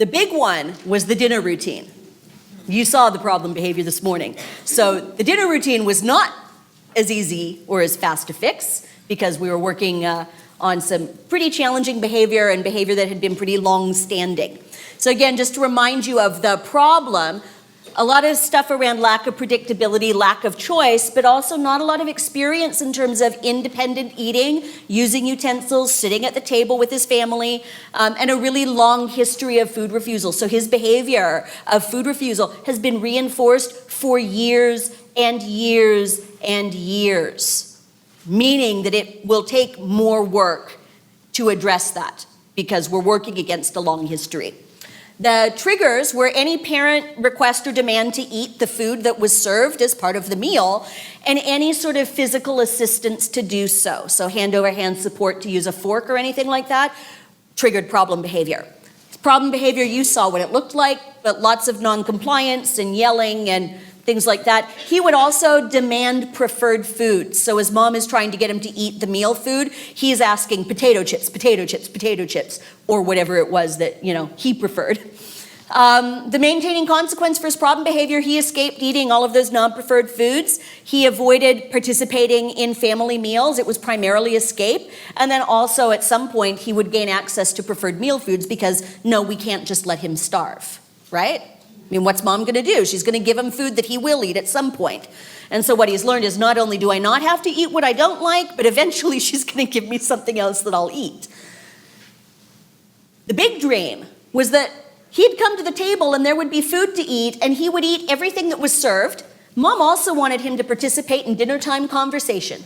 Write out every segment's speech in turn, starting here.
The big one was the dinner routine. You saw the problem behavior this morning. So the dinner routine was not as easy or as fast to fix because we were working on some pretty challenging behavior and behavior that had been pretty long-standing. So again, just to remind you of the problem, a lot of stuff around lack of predictability, lack of choice, but also not a lot of experience in terms of independent eating, using utensils, sitting at the table with his family, and a really long history of food refusal. So his behavior of food refusal has been reinforced for years and years and years, meaning that it will take more work to address that because we're working against a long history. The triggers were any parent request or demand to eat the food that was served as part of the meal and any sort of physical assistance to do so. So hand over hand support to use a fork or anything like that triggered problem behavior. Problem behavior you saw what it looked like, but lots of non-compliance and yelling and things like that. He would also demand preferred foods. So his mom is trying to get him to eat the meal food. He's asking potato chips, potato chips, potato chips, or whatever it was that, he preferred. The maintaining consequence for his problem behavior, he escaped eating all of those non-preferred foods. He avoided participating in family meals. It was primarily escape. And then also at some point, he would gain access to preferred meal foods because, no, we can't just let him starve, right? I mean, what's mom going to do? She's going to give him food that he will eat at some point. And so what he's learned is not only do I not have to eat what I don't like, but eventually she's going to give me something else that I'll eat. The big dream was that he'd come to the table and there would be food to eat and he would eat everything that was served. Mom also wanted him to participate in dinner time conversation.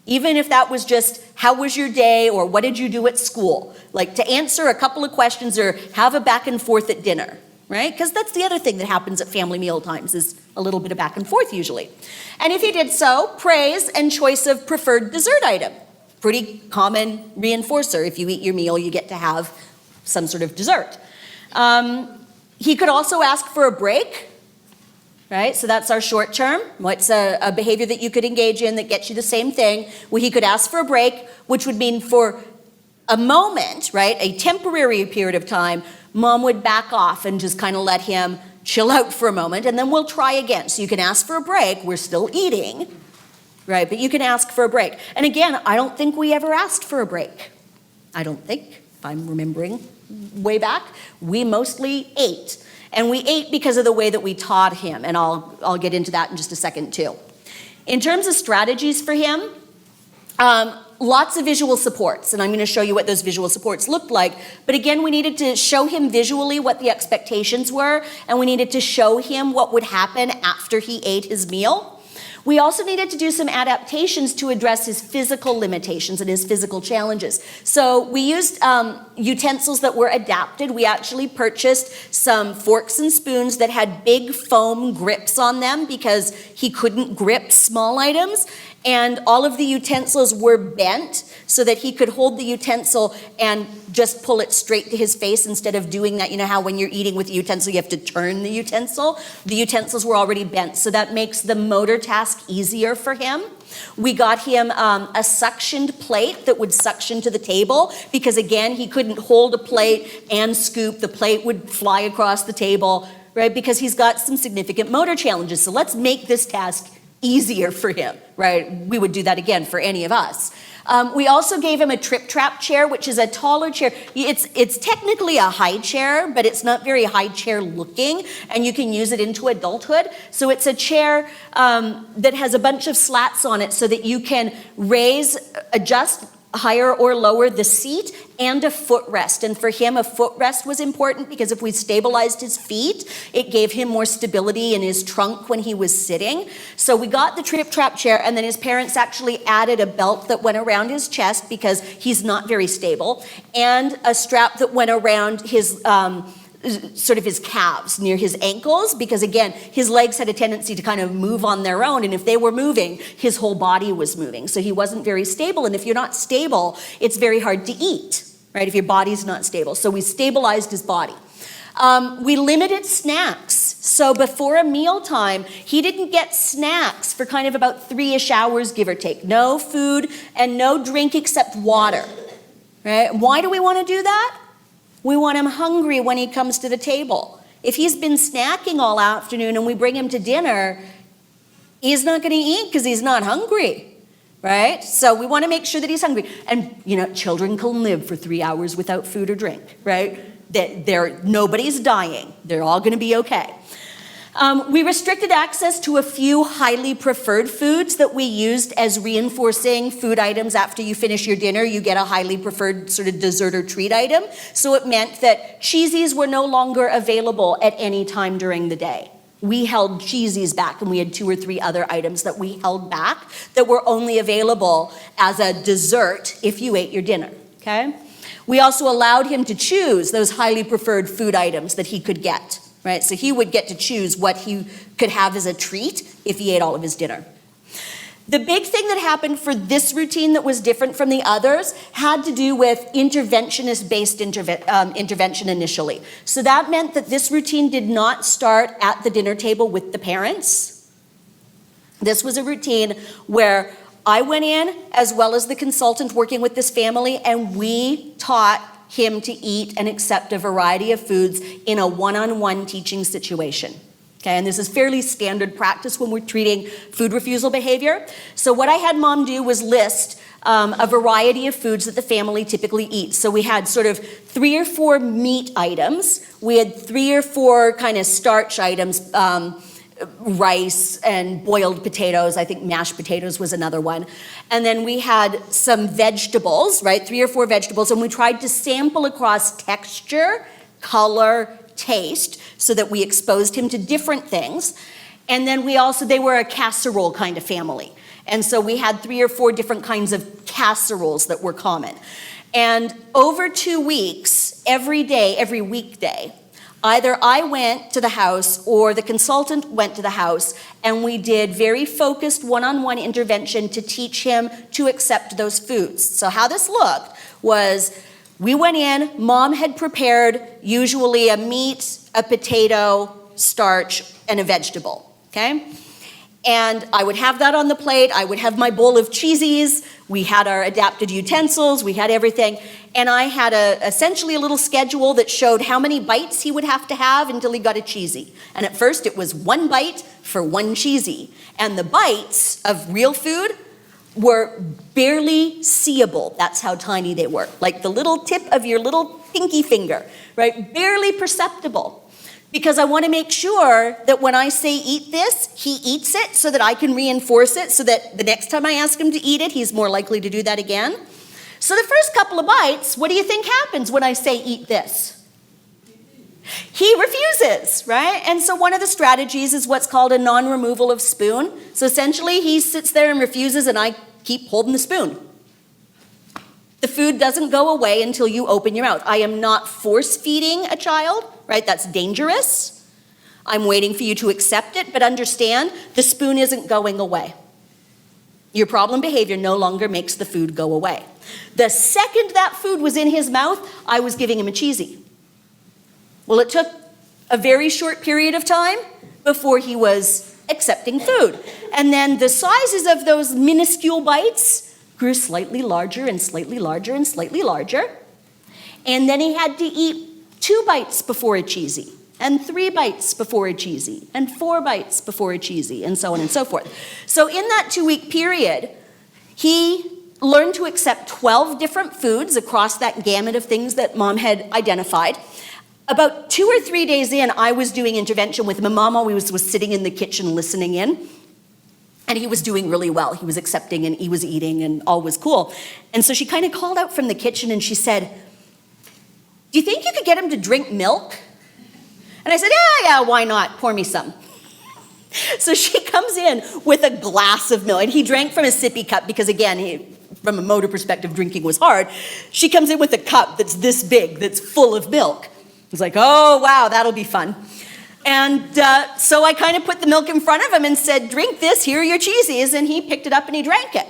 Even if that was just, how was your day or what did you do at school? Like to answer a couple of questions or have a back and forth at dinner. Right? Because that's the other thing that happens at family meal times is a little bit of back and forth usually. And if he did so, praise and choice of preferred dessert item. Pretty common reinforcer. If you eat your meal, you get to have some sort of dessert. He could also ask for a break, right? So that's our short term. What's a behavior that you could engage in that gets you the same thing? Well, he could ask for a break, which would mean for a moment, right, a temporary period of time, mom would back off and just kind of let him chill out for a moment, and then we'll try again. So you can ask for a break. We're still eating, right? But you can ask for a break. And again, I don't think we ever asked for a break. I don't think, if I'm remembering way back, we mostly ate. And we ate because of the way that we taught him, and I'll get into that in just a second too. In terms of strategies for him, lots of visual supports, and I'm going to show you what those visual supports looked like. But again, we needed to show him visually what the expectations were, and we needed to show him what would happen after he ate his meal. We also needed to do some adaptations to address his physical limitations and his physical challenges. So we used utensils that were adapted. We actually purchased some forks and spoons that had big foam grips on them because he couldn't grip small items. And all of the utensils were bent so that he could hold the utensil and just pull it straight to his face instead of doing that. You know how when you're eating with a utensil, you have to turn the utensil? The utensils were already bent, so that makes the motor task easier for him. We got him a suctioned plate that would suction to the table because, again, he couldn't hold a plate and scoop. The plate would fly across the table, right, because he's got some significant motor challenges. So let's make this task easier for him, right? We would do that again for any of us. We also gave him a trip trap chair, which is a taller chair. It's technically a high chair, but it's not very high chair looking, and you can use it into adulthood. So it's a chair that has a bunch of slats on it so that you can raise, adjust higher or lower the seat and a footrest. And for him, a footrest was important because if we stabilized his feet, it gave him more stability in his trunk when he was sitting. So we got the trip trap chair, and then his parents actually added a belt that went around his chest because he's not very stable, and a strap that went around his sort of his calves near his ankles, because again, his legs had a tendency to kind of move on their own, and if they were moving, his whole body was moving. So he wasn't very stable, and if you're not stable, it's very hard to eat, right, if your body's not stable. So we stabilized his body. We limited snacks. So before a mealtime, he didn't get snacks for kind of about 3-ish hours, give or take. No food and no drink except water, right? Why do we want to do that? We want him hungry when he comes to the table. If he's been snacking all afternoon and we bring him to dinner, he's not going to eat because he's not hungry, right? So we want to make sure that he's hungry. And, children can live for 3 hours without food or drink, right? Nobody's dying. They're all going to be okay. We restricted access to a few highly preferred foods that we used as reinforcing food items. After you finish your dinner, you get a highly preferred sort of dessert or treat item. So it meant that cheesies were no longer available at any time during the day. We held cheesies back, and we had 2 or 3 other items that we held back that were only available as a dessert if you ate your dinner, okay? We also allowed him to choose those highly preferred food items that he could get. Right, so he would get to choose what he could have as a treat if he ate all of his dinner. The big thing that happened for this routine that was different from the others had to do with interventionist-based intervention initially. So that meant that this routine did not start at the dinner table with the parents. This was a routine where I went in, as well as the consultant working with this family, and we taught him to eat and accept a variety of foods in a one-on-one teaching situation. Okay, and this is fairly standard practice when we're treating food refusal behavior. So what I had Mom do was list a variety of foods that the family typically eats. So we had sort of 3 or 4 meat items. We had 3 or 4 kind of starch items, rice and boiled potatoes. I think mashed potatoes was another one. And then we had some vegetables, right? 3 or 4 vegetables. And we tried to sample across texture, color, taste, so that we exposed him to different things. And then they were a casserole kind of family. And so we had 3 or 4 different kinds of casseroles that were common. And over 2 weeks, every day, every weekday, either I went to the house or the consultant went to the house, and we did very focused one-on-one intervention to teach him to accept those foods. So how this looked was we went in, Mom had prepared usually a meat, a potato, starch, and a vegetable, okay? And I would have that on the plate. I would have my bowl of cheesies. We had our adapted utensils. We had everything. And I had essentially a little schedule that showed how many bites he would have to have until he got a cheesy. And at first it was 1 bite for 1 cheesy. And the bites of real food were barely seeable. That's how tiny they were. Like the little tip of your little pinky finger, right? Barely perceptible. Because I want to make sure that when I say eat this, he eats it so that I can reinforce it so that the next time I ask him to eat it, he's more likely to do that again. So the first couple of bites, what do you think happens when I say eat this? He refuses, right? And so one of the strategies is what's called a non-removal of spoon. So essentially he sits there and refuses, and I keep holding the spoon. The food doesn't go away until you open your mouth. I am not force-feeding a child, right? That's dangerous. I'm waiting for you to accept it, but understand the spoon isn't going away. Your problem behavior no longer makes the food go away. The second that food was in his mouth, I was giving him a cheesy. Well, it took a very short period of time before he was accepting food. And then the sizes of those minuscule bites grew slightly larger and slightly larger and slightly larger. And then he had to eat 2 bites before a cheesy, and 3 bites before a cheesy, and 4 bites before a cheesy, and so on and so forth. So in that 2-week period, he learned to accept 12 different foods across that gamut of things that Mom had identified. About 2 or 3 days in, I was doing intervention with him, and Mom always was sitting in the kitchen listening in. And he was doing really well. He was accepting and he was eating and all was cool. And so she kind of called out from the kitchen and she said, "Do you think you could get him to drink milk?" And I said, yeah, why not? Pour me some. So she comes in with a glass of milk, and he drank from a sippy cup because, again, from a motor perspective, drinking was hard. She comes in with a cup that's this big, that's full of milk. I was like, oh, wow, that'll be fun. And so I kind of put the milk in front of him and said, "Drink this, here are your cheesies," and he picked it up and he drank it.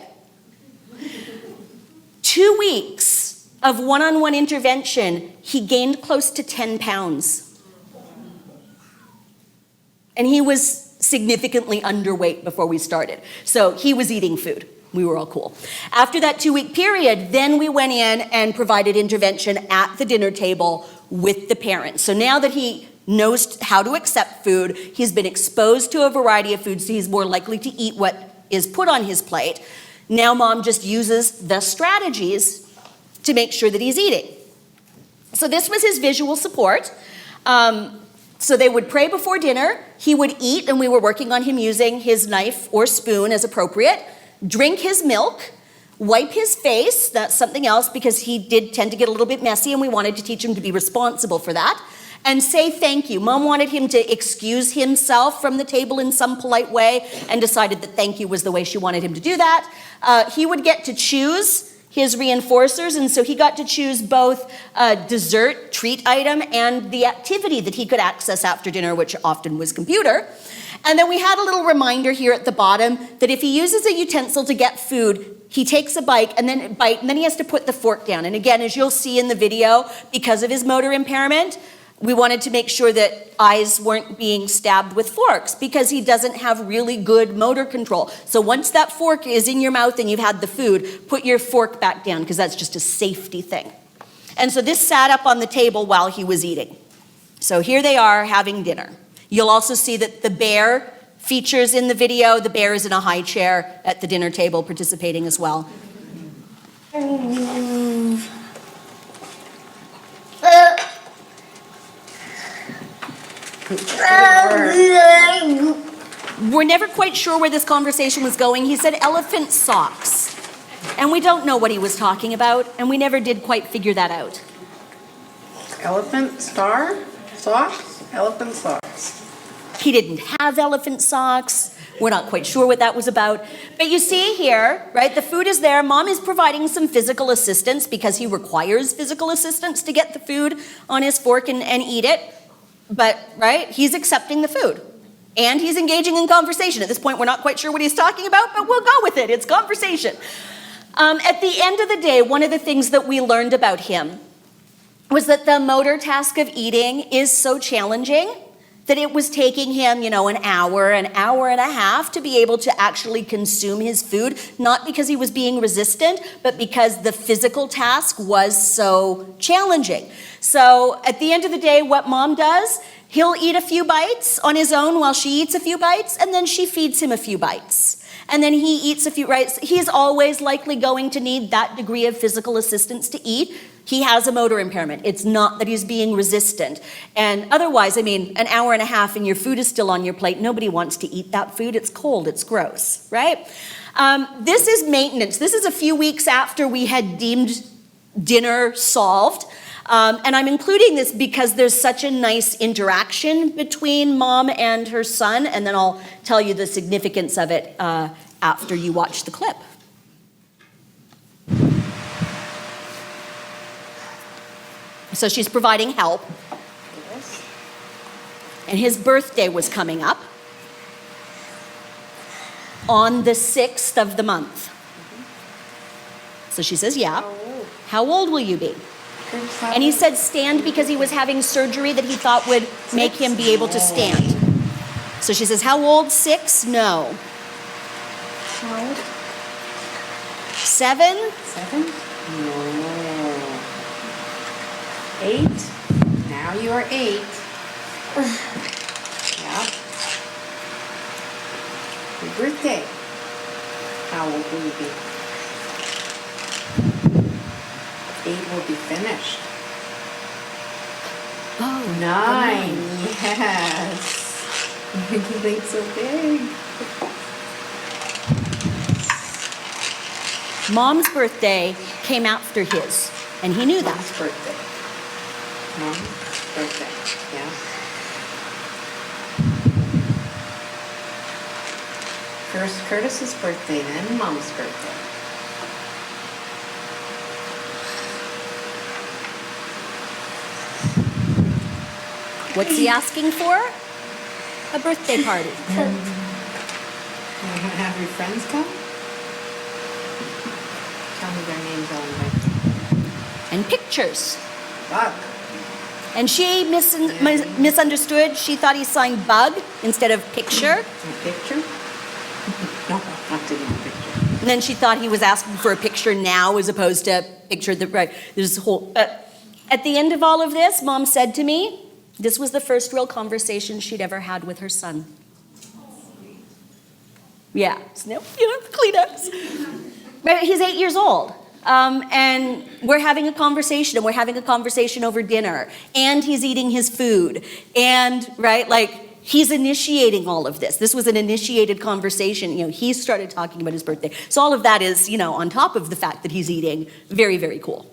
2 weeks of one-on-one intervention, he gained close to 10 pounds. And he was significantly underweight before we started. So he was eating food. We were all cool. After that 2-week period, then we went in and provided intervention at the dinner table with the parents. So now that he knows how to accept food, he's been exposed to a variety of foods, so he's more likely to eat what is put on his plate. Now mom just uses the strategies to make sure that he's eating. So this was his visual support. So they would pray before dinner, he would eat, and we were working on him using his knife or spoon as appropriate, drink his milk, wipe his face, that's something else because he did tend to get a little bit messy and we wanted to teach him to be responsible for that, and say thank you. Mom wanted him to excuse himself from the table in some polite way and decided that thank you was the way she wanted him to do that. He would get to choose his reinforcers, and so he got to choose both a dessert treat item and the activity that he could access after dinner, which often was computer. And then we had a little reminder here at the bottom that if he uses a utensil to get food, he takes a bite and then he has to put the fork down. And again, as you'll see in the video, because of his motor impairment, we wanted to make sure that eyes weren't being stabbed with forks because he doesn't have really good motor control. So once that fork is in your mouth and you've had the food, put your fork back down because that's just a safety thing. And so this sat up on the table while he was eating. So here they are having dinner. You'll also see that the bear features in the video. The bear is in a high chair at the dinner table participating as well. We're never quite sure where this conversation was going. He said elephant socks. And we don't know what he was talking about, and we never did quite figure that out. Elephant star? Socks? Elephant socks. He didn't have elephant socks. We're not quite sure what that was about. But you see here, right, the food is there. Mom is providing some physical assistance because he requires physical assistance to get the food on his fork and eat it. But, right, he's accepting the food. And he's engaging in conversation. At this point, we're not quite sure what he's talking about, but we'll go with it. It's conversation. At the end of the day, one of the things that we learned about him was that the motor task of eating is so challenging that it was taking him, an hour and a half to be able to actually consume his food, not because he was being resistant, but because the physical task was so challenging. So at the end of the day, what mom does, he'll eat a few bites on his own while she eats a few bites, and then she feeds him a few bites. And then he eats a few bites. He's always likely going to need that degree of physical assistance to eat. He has a motor impairment. It's not that he's being resistant. And otherwise, an hour and a half and your food is still on your plate. Nobody wants to eat that food. It's cold, it's gross, right? This is maintenance. This is a few weeks after we had deemed dinner solved. And I'm including this because there's such a nice interaction between mom and her son, and then I'll tell you the significance of it after you watch the clip. So she's providing help. And his birthday was coming up on the 6th of the month. So she says, yeah. How old will you be? And he said stand because he was having surgery that he thought would make him be able to stand. So she says, how old? 6? No. How old? 7? 7? No. 8? Now you are 8. Yeah. Your birthday. How old will you be? 8 will be finished. Oh, 9. Yes. You think so big. Mom's birthday came after his, and he knew that. Mom's birthday. Mom's birthday. Yeah. First Curtis's birthday, then Mom's birthday. What's he asking for? A birthday party. You want to have your friends come? Tell me their names, I'll invite them. And pictures. Bug. And she misunderstood. She thought he signed bug instead of picture. A picture? No, not to do a picture. And then she thought he was asking for a picture now as opposed to a picture that, right, there's a whole, At the end of all of this, Mom said to me, this was the first real conversation she'd ever had with her son. Yeah, Kleenex. But he's 8 years old. And we're having a conversation, and we're having a conversation over dinner, and he's eating his food, and, right, like, he's initiating all of this. This was an initiated conversation. He started talking about his birthday. So all of that is, on top of the fact that he's eating, very, very cool.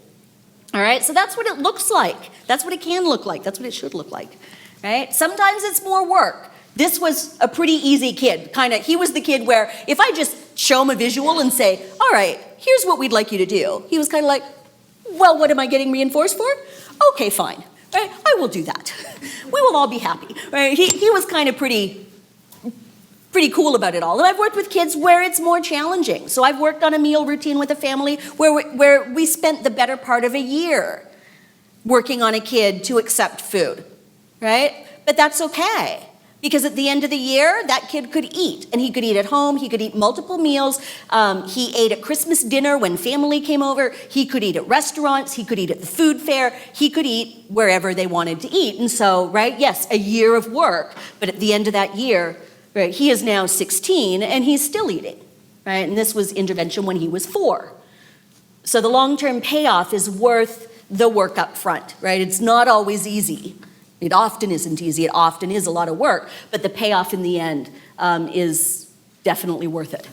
All right, so that's what it looks like. That's what it can look like. That's what it should look like, right? Sometimes it's more work. This was a pretty easy kid, he was the kid where if I just show him a visual and say, all right, here's what we'd like you to do, he was kind of like, well, what am I getting reinforced for? Okay, fine, right? I will do that. We will all be happy, right? He was kind of pretty cool about it all. And I've worked with kids where it's more challenging. So I've worked on a meal routine with a family where we spent the better part of a year working on a kid to accept food, right? But that's okay. Because at the end of the year, that kid could eat. And he could eat at home. He could eat multiple meals. He ate at Christmas dinner when family came over. He could eat at restaurants. He could eat at the food fair. He could eat wherever they wanted to eat. And so, right, yes, a year of work. But at the end of that year, right, he is now 16 and he's still eating. Right? And this was intervention when he was 4. So the long-term payoff is worth the work up front. Right? It's not always easy. It often isn't easy. It often is a lot of work, but the payoff in the end is definitely worth it.